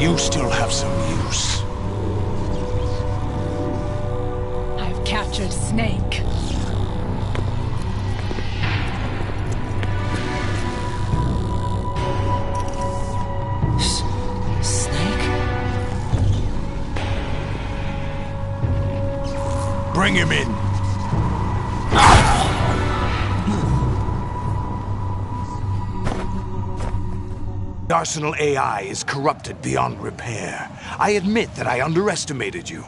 You still have some use. I've captured Snake. Snake? Bring him in. The Arsenal AI is corrupted beyond repair. I admit that I underestimated you.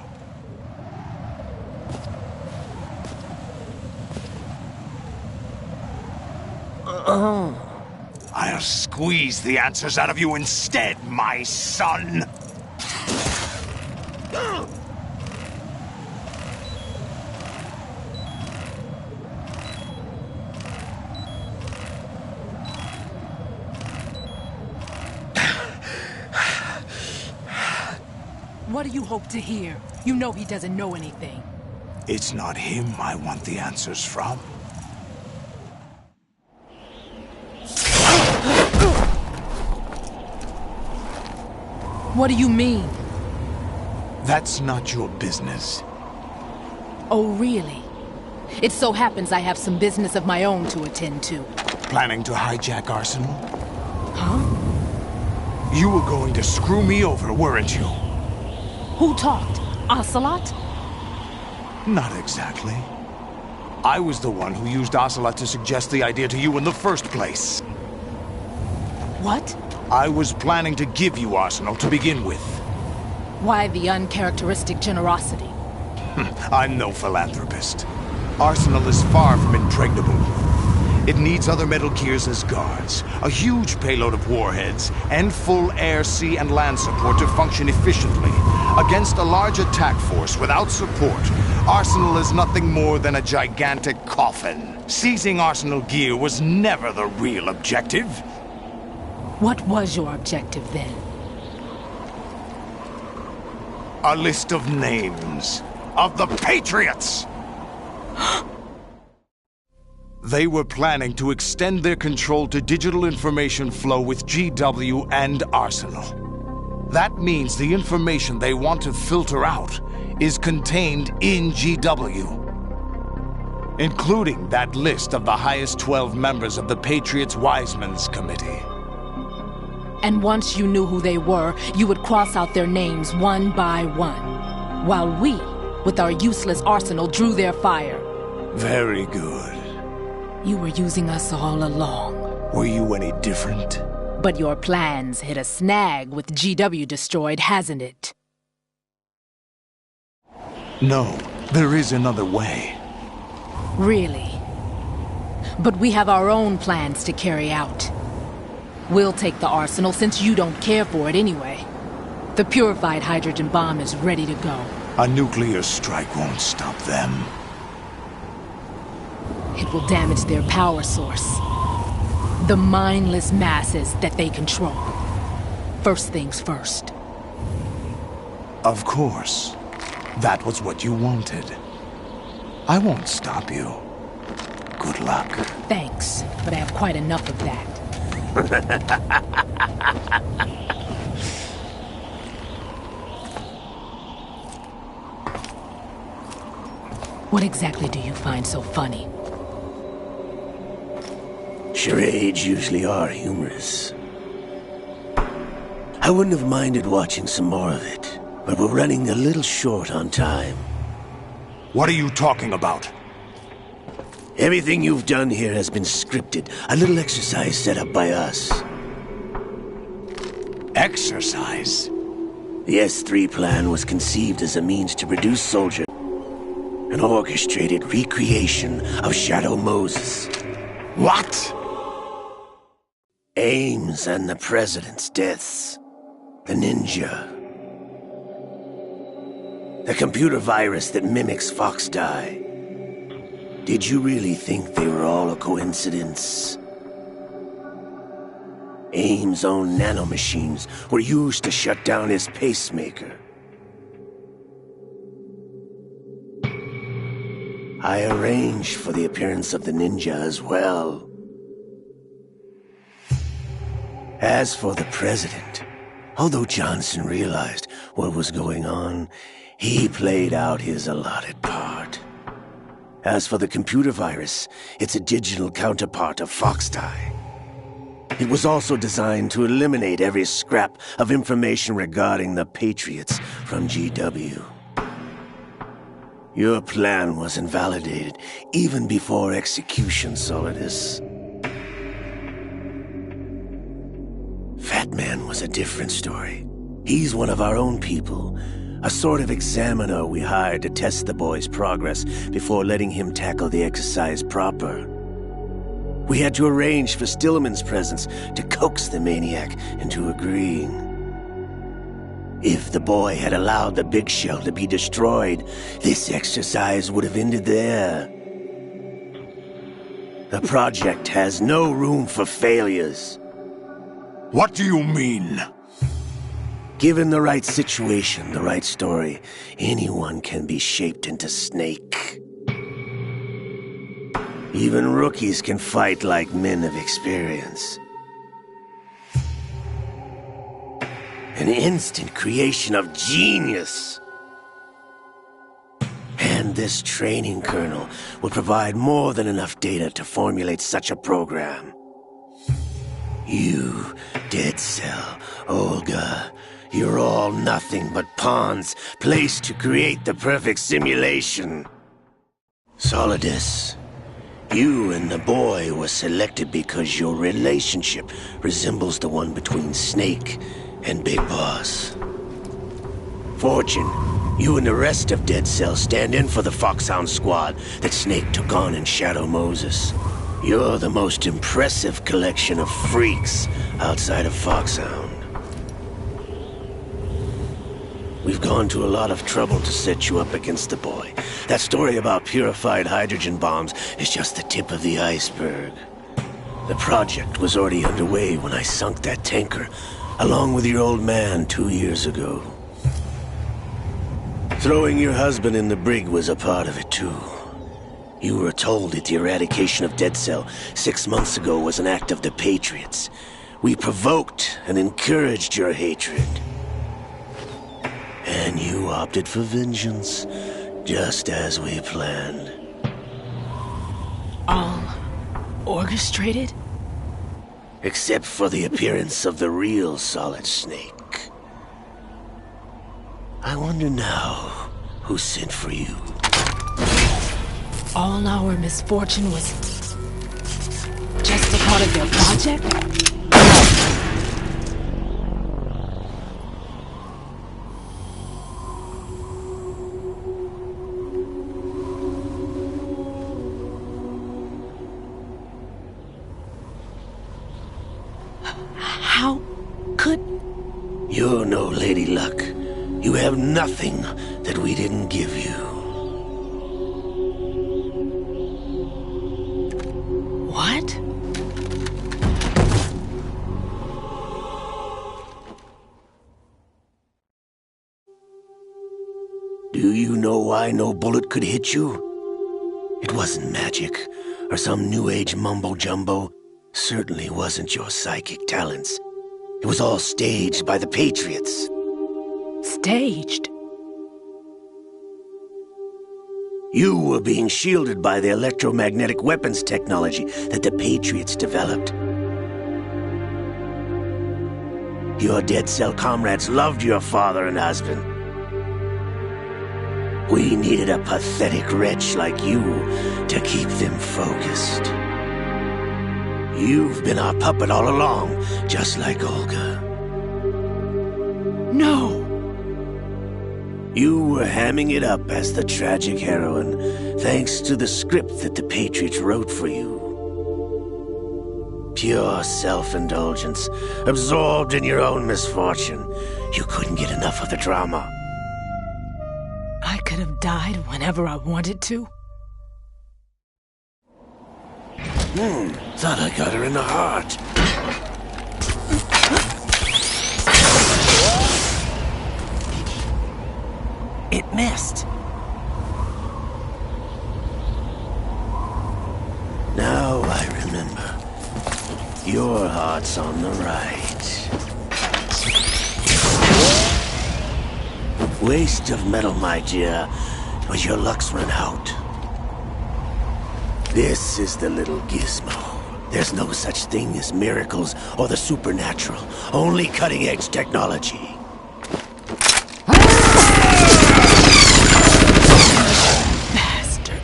I'll squeeze the answers out of you instead, my son! What do you hope to hear? You know he doesn't know anything. It's not him I want the answers from. What do you mean? That's not your business. Oh, really? It so happens I have some business of my own to attend to. Planning to hijack Arsenal? Huh? You were going to screw me over, weren't you? Who talked? Ocelot? Not exactly. I was the one who used Ocelot to suggest the idea to you in the first place. What? I was planning to give you Arsenal to begin with. Why the uncharacteristic generosity? I'm no philanthropist. Arsenal is far from impregnable. It needs other Metal Gears as guards, a huge payload of warheads, and full air, sea, and land support to function efficiently. Against a large attack force without support, Arsenal is nothing more than a gigantic coffin. Seizing Arsenal gear was never the real objective. What was your objective then? A list of names of the Patriots! They were planning to extend their control to digital information flow with GW and Arsenal. That means the information they want to filter out is contained in GW, including that list of the highest 12 members of the Patriots Wiseman's Committee. And once you knew who they were, you would cross out their names one by one, while we, with our useless arsenal, drew their fire. Very good. You were using us all along. Were you any different? But your plans hit a snag with GW destroyed, hasn't it? No, there is another way. Really? But we have our own plans to carry out. We'll take the arsenal since you don't care for it anyway. The purified hydrogen bomb is ready to go. A nuclear strike won't stop them. It will damage their power source. The mindless masses that they control. First things first. Of course. That was what you wanted. I won't stop you. Good luck. Thanks, but I have quite enough of that. What exactly do you find so funny? Charades usually are humorous. I wouldn't have minded watching some more of it, but we're running a little short on time. What are you talking about? Everything you've done here has been scripted, a little exercise set up by us. Exercise? The S3 plan was conceived as a means to produce soldiers, an orchestrated recreation of Shadow Moses. What? Ames and the President's deaths. The ninja. The computer virus that mimics Foxdie. Did you really think they were all a coincidence? Ames' own nanomachines were used to shut down his pacemaker. I arranged for the appearance of the ninja as well. As for the President, Although Johnson realized what was going on, he played out his allotted part. As for the computer virus, it's a digital counterpart of Foxdie. It was also designed to eliminate every scrap of information regarding the Patriots from GW. Your plan was invalidated even before execution, Solidus. Fat Man was a different story. He's one of our own people, a sort of examiner we hired to test the boy's progress before letting him tackle the exercise proper. We had to arrange for Stillman's presence to coax the maniac into agreeing. If the boy had allowed the big shell to be destroyed, this exercise would have ended there. The project has no room for failures. What do you mean? Given the right situation, the right story, anyone can be shaped into Snake. Even rookies can fight like men of experience. An instant creation of genius. And this training kernel will provide more than enough data to formulate such a program. You, Dead Cell, Olga, you're all nothing but pawns placed to create the perfect simulation. Solidus, you and the boy were selected because your relationship resembles the one between Snake and Big Boss. Fortune, you and the rest of Dead Cell stand in for the Foxhound squad that Snake took on in Shadow Moses. You're the most impressive collection of freaks outside of Foxhound. We've gone to a lot of trouble to set you up against the boy. That story about purified hydrogen bombs is just the tip of the iceberg. The project was already underway when I sunk that tanker, along with your old man 2 years ago. Throwing your husband in the brig was a part of it too. You were told that the eradication of Dead Cell 6 months ago was an act of the Patriots. We provoked and encouraged your hatred. And you opted for vengeance, just as we planned. All orchestrated? Except for the appearance of the real Solid Snake. I wonder now who sent for you. All our misfortune was just a part of their project? How could... You're no Lady Luck. You have nothing that we didn't give you. What? Do you know why no bullet could hit you? It wasn't magic, or some new age mumbo-jumbo. Certainly wasn't your psychic talents. It was all staged by the Patriots. Staged? You were being shielded by the electromagnetic weapons technology that the Patriots developed. Your Dead Cell comrades loved your father and husband. We needed a pathetic wretch like you to keep them focused. You've been our puppet all along, just like Olga. No! You were hamming it up as the tragic heroine, thanks to the script that the Patriots wrote for you. Pure self-indulgence, absorbed in your own misfortune. You couldn't get enough of the drama. I could have died whenever I wanted to. Thought I got her in the heart. It missed. Now I remember. Your heart's on the right. Waste of metal, my dear, but your luck's run out. This is the little gizmo. There's no such thing as miracles or the supernatural, only cutting-edge technology. Bastard.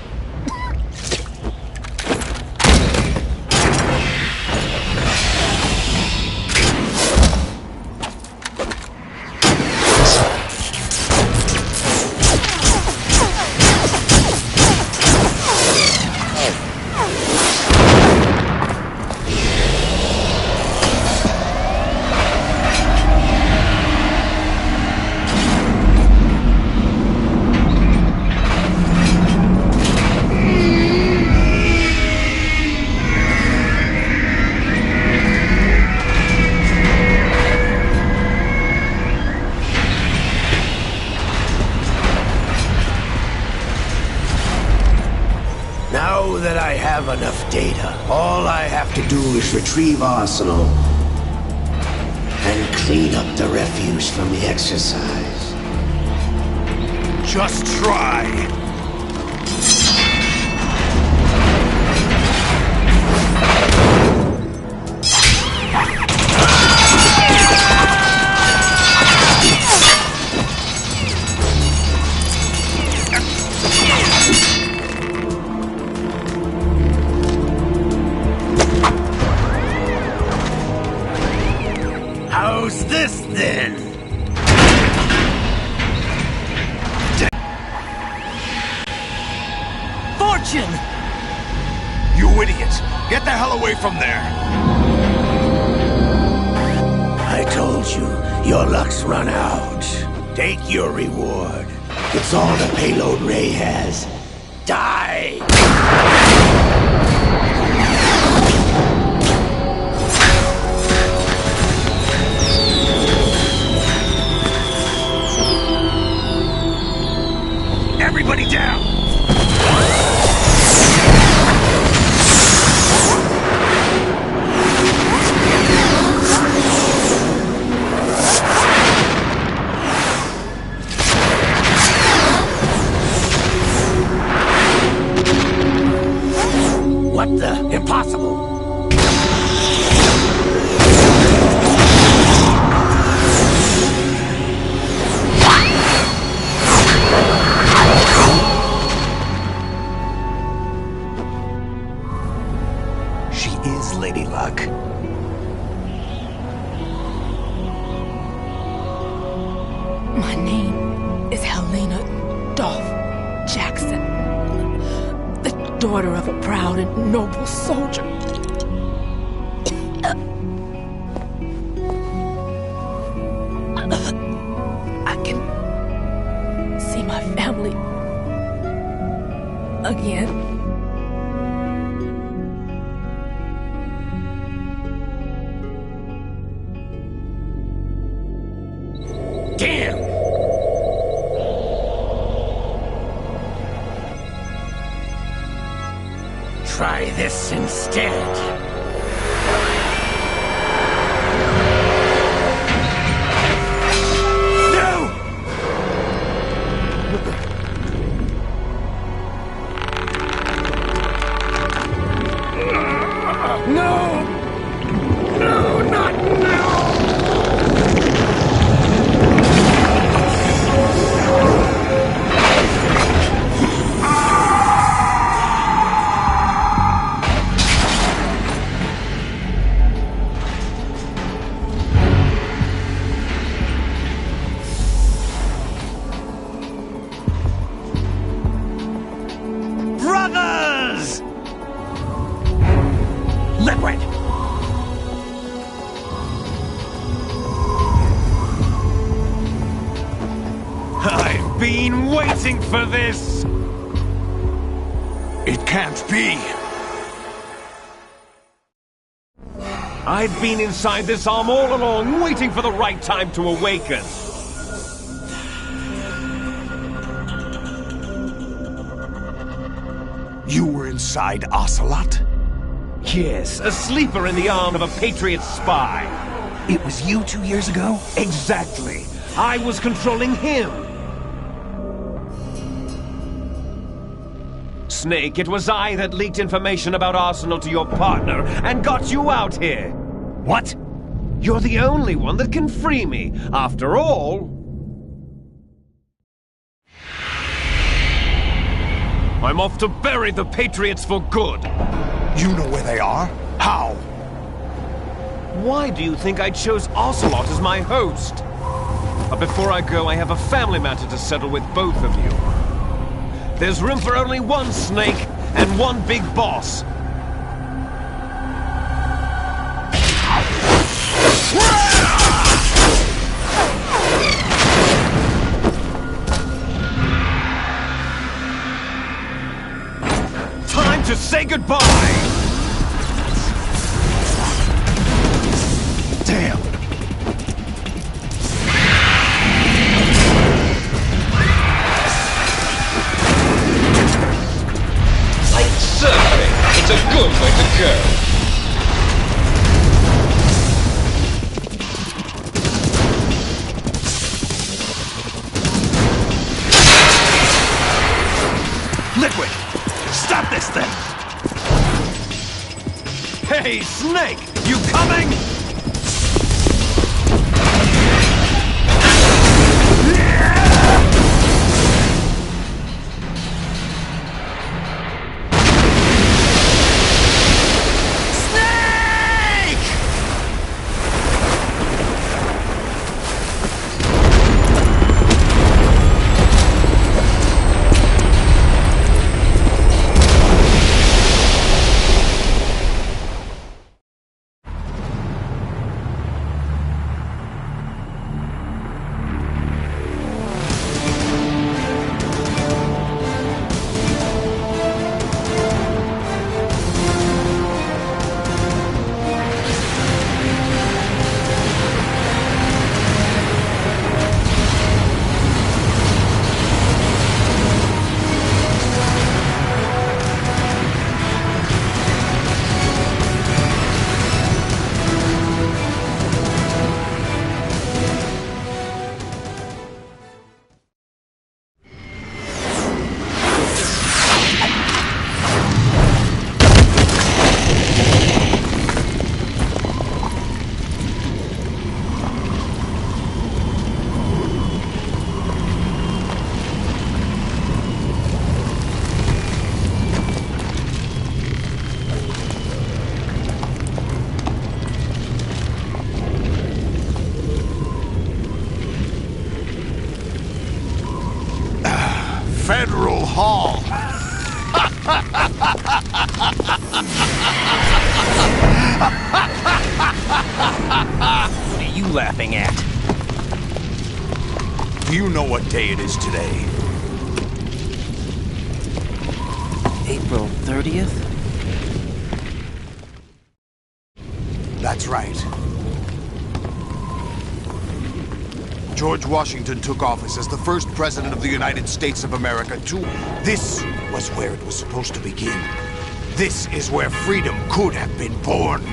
Now that I have enough data, all I have to do is retrieve Arsenal and clean up the refuse from the exercise. Just try. How's this then? Fortune! You idiot! Get the hell away from there! I told you, your luck's run out. Take your reward. It's all the payload Ray has. Die! Everybody down! What the? Impossible! She is Lady Luck. My name is Helena Dolph Jackson, the daughter of a proud and noble soldier. I can see my family again. Damn! Try this instead. No! No, not now! Brothers! Liquid! I've been waiting for this! It can't be! I've been inside this arm all along, waiting for the right time to awaken. You were inside Ocelot? Yes, a sleeper in the arm of a Patriot spy. It was you 2 years ago? Exactly. I was controlling him. Snake. It was I that leaked information about Arsenal to your partner and got you out here. What? You're the only one that can free me. After all... I'm off to bury the Patriots for good. You know where they are? How? Why do you think I chose Ocelot as my host? But before I go, I have a family matter to settle with both of you. There's room for only one Snake and one big boss. Time to say goodbye! Damn! Like surfing, it's a good way to go. Liquid! Stop this thing! Hey, Snake! You coming? Federal Hall. What are you laughing at? Do you know what day it is today? April 30th? That's right. George Washington took office as the first president of the United States of America. This was where it was supposed to begin. This is where freedom could have been born.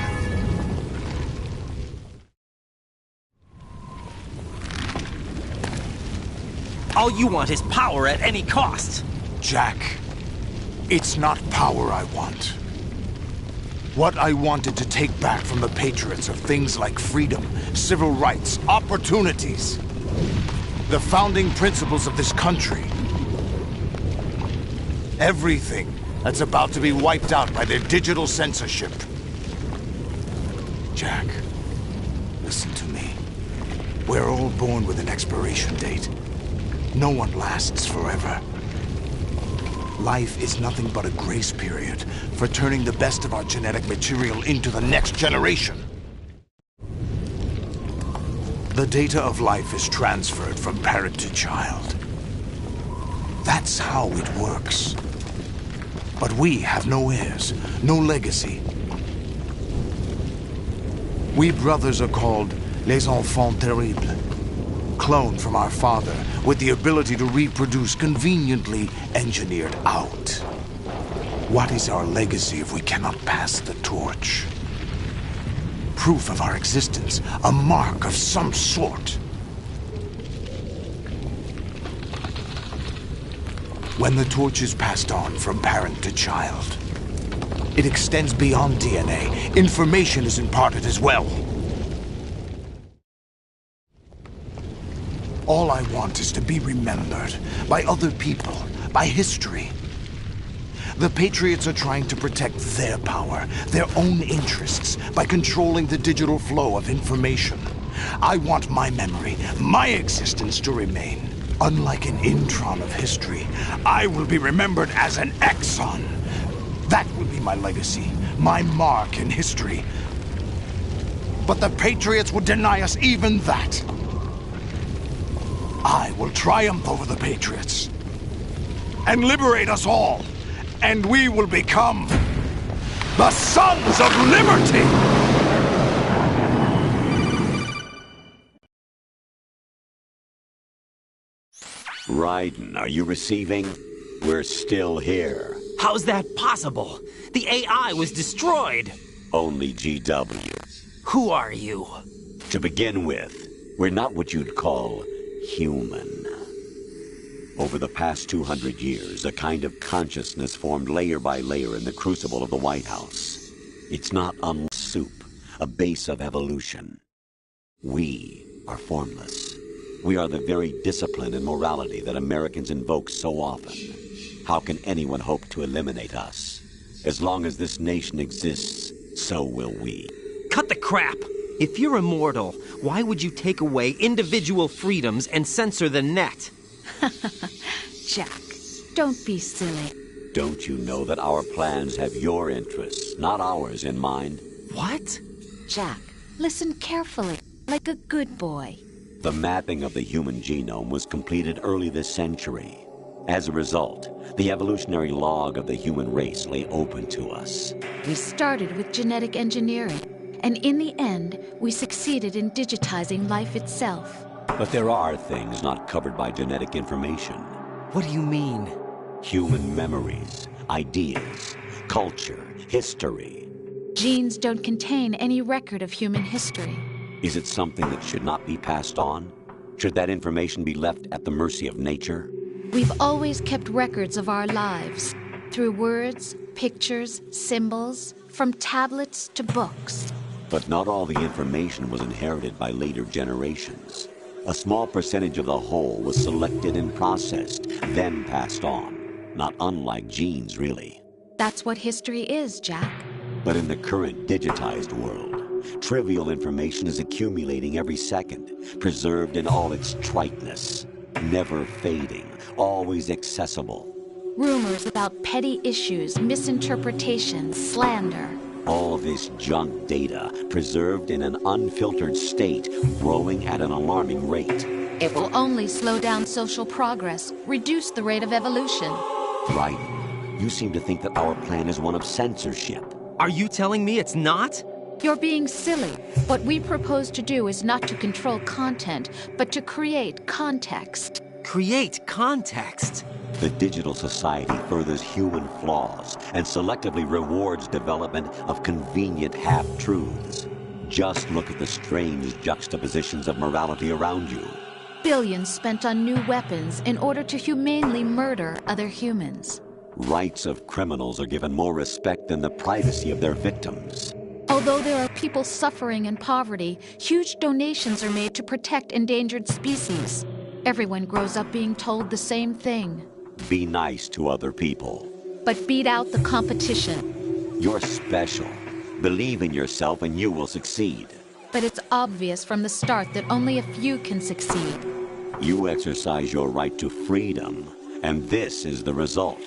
All you want is power at any cost. Jack, it's not power I want. What I wanted to take back from the Patriots are things like freedom, civil rights, opportunities. The founding principles of this country. Everything that's about to be wiped out by their digital censorship. Jack, listen to me. We're all born with an expiration date. No one lasts forever. Life is nothing but a grace period for turning the best of our genetic material into the next generation. The data of life is transferred from parent to child. That's how it works. But we have no heirs, no legacy. We brothers are called les enfants terribles. Cloned from our father, with the ability to reproduce conveniently engineered out. What is our legacy if we cannot pass the torch? Proof of our existence, a mark of some sort. When the torch is passed on from parent to child, it extends beyond DNA. Information is imparted as well. All I want is to be remembered by other people, by history. The Patriots are trying to protect their power, their own interests, by controlling the digital flow of information. I want my memory, my existence to remain. Unlike an intron of history, I will be remembered as an exon. That will be my legacy, my mark in history. But the Patriots would deny us even that. I will triumph over the Patriots and liberate us all, and we will become the Sons of Liberty! Raiden, are you receiving? We're still here. How's that possible? The AI was destroyed. Only GW. Who are you? To begin with, we're not what you'd call human. Over the past 200 years, a kind of consciousness formed layer by layer in the crucible of the White House. It's not unlike soup, a base of evolution. We are formless. We are the very discipline and morality that Americans invoke so often. How can anyone hope to eliminate us? As long as this nation exists, so will we. Cut the crap! If you're immortal, why would you take away individual freedoms and censor the net? Jack, don't be silly. Don't you know that our plans have your interests, not ours, in mind? What? Jack, listen carefully, like a good boy. The mapping of the human genome was completed early this century. As a result, the evolutionary log of the human race lay open to us. We started with genetic engineering, and in the end, we succeeded in digitizing life itself. But there are things not covered by genetic information. What do you mean? Human memories, ideas, culture, history. Genes don't contain any record of human history. Is it something that should not be passed on? Should that information be left at the mercy of nature? We've always kept records of our lives, through words, pictures, symbols, from tablets to books. But not all the information was inherited by later generations. A small percentage of the whole was selected and processed, then passed on. Not unlike genes, really. That's what history is, Jack. But in the current digitized world, trivial information is accumulating every second, preserved in all its triteness, never fading, always accessible. Rumors about petty issues, misinterpretations, slander. All this junk data, preserved in an unfiltered state, growing at an alarming rate. It will only slow down social progress, reduce the rate of evolution. Right. You seem to think that our plan is one of censorship. Are you telling me it's not? You're being silly. What we propose to do is not to control content, but to create context. Create context? The digital society furthers human flaws and selectively rewards development of convenient half-truths. Just look at the strange juxtapositions of morality around you. Billions spent on new weapons in order to humanely murder other humans. Rights of criminals are given more respect than the privacy of their victims. Although there are people suffering in poverty, huge donations are made to protect endangered species. Everyone grows up being told the same thing. Be nice to other people. But beat out the competition. You're special. Believe in yourself and you will succeed. But it's obvious from the start that only a few can succeed. You exercise your right to freedom, and this is the result.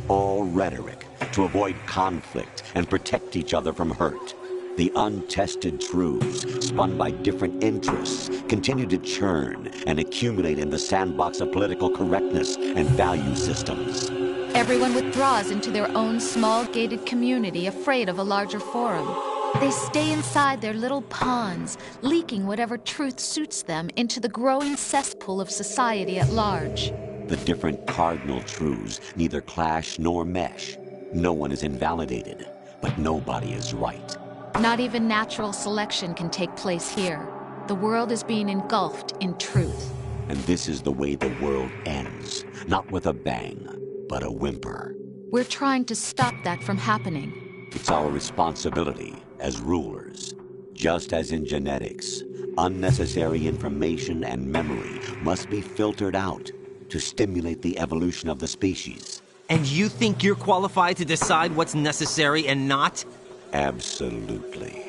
All rhetoric to avoid conflict and protect each other from hurt. The untested truths, spun by different interests, continue to churn and accumulate in the sandbox of political correctness and value systems. Everyone withdraws into their own small gated community, afraid of a larger forum. They stay inside their little ponds, leaking whatever truth suits them into the growing cesspool of society at large. The different cardinal truths neither clash nor mesh. No one is invalidated, but nobody is right. Not even natural selection can take place here. The world is being engulfed in truth. And this is the way the world ends, not with a bang, but a whimper. We're trying to stop that from happening. It's our responsibility as rulers. Just as in genetics, unnecessary information and memory must be filtered out to stimulate the evolution of the species. And you think you're qualified to decide what's necessary and not? Absolutely.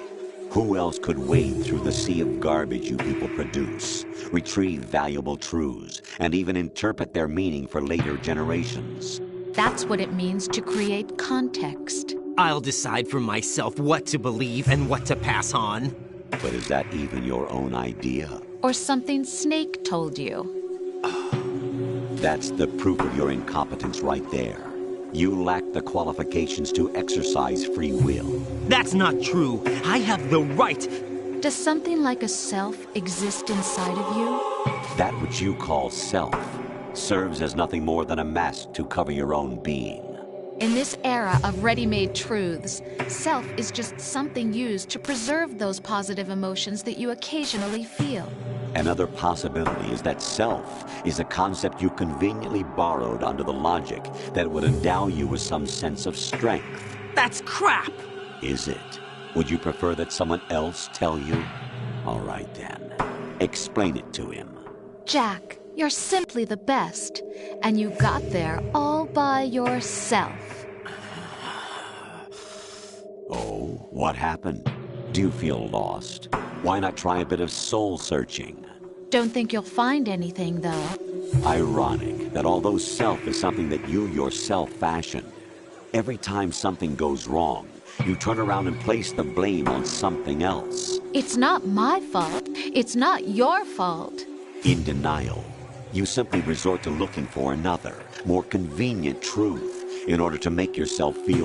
Who else could wade through the sea of garbage you people produce, retrieve valuable truths, and even interpret their meaning for later generations? That's what it means to create context. I'll decide for myself what to believe and what to pass on. But is that even your own idea? Or something Snake told you. That's the proof of your incompetence right there. You lack the qualifications to exercise free will. That's not true. I have the right. Does something like a self exist inside of you? That which you call self serves as nothing more than a mask to cover your own being. In this era of ready-made truths, self is just something used to preserve those positive emotions that you occasionally feel. Another possibility is that self is a concept you conveniently borrowed under the logic that would endow you with some sense of strength. That's crap! Is it? Would you prefer that someone else tell you? All right then. Explain it to him. Jack, you're simply the best, and you got there all by yourself. Oh, what happened? Do you feel lost? Why not try a bit of soul-searching? Don't think you'll find anything, though. Ironic that although self is something that you yourself fashioned, every time something goes wrong, you turn around and place the blame on something else. It's not my fault. It's not your fault. In denial, you simply resort to looking for another, more convenient truth in order to make yourself feel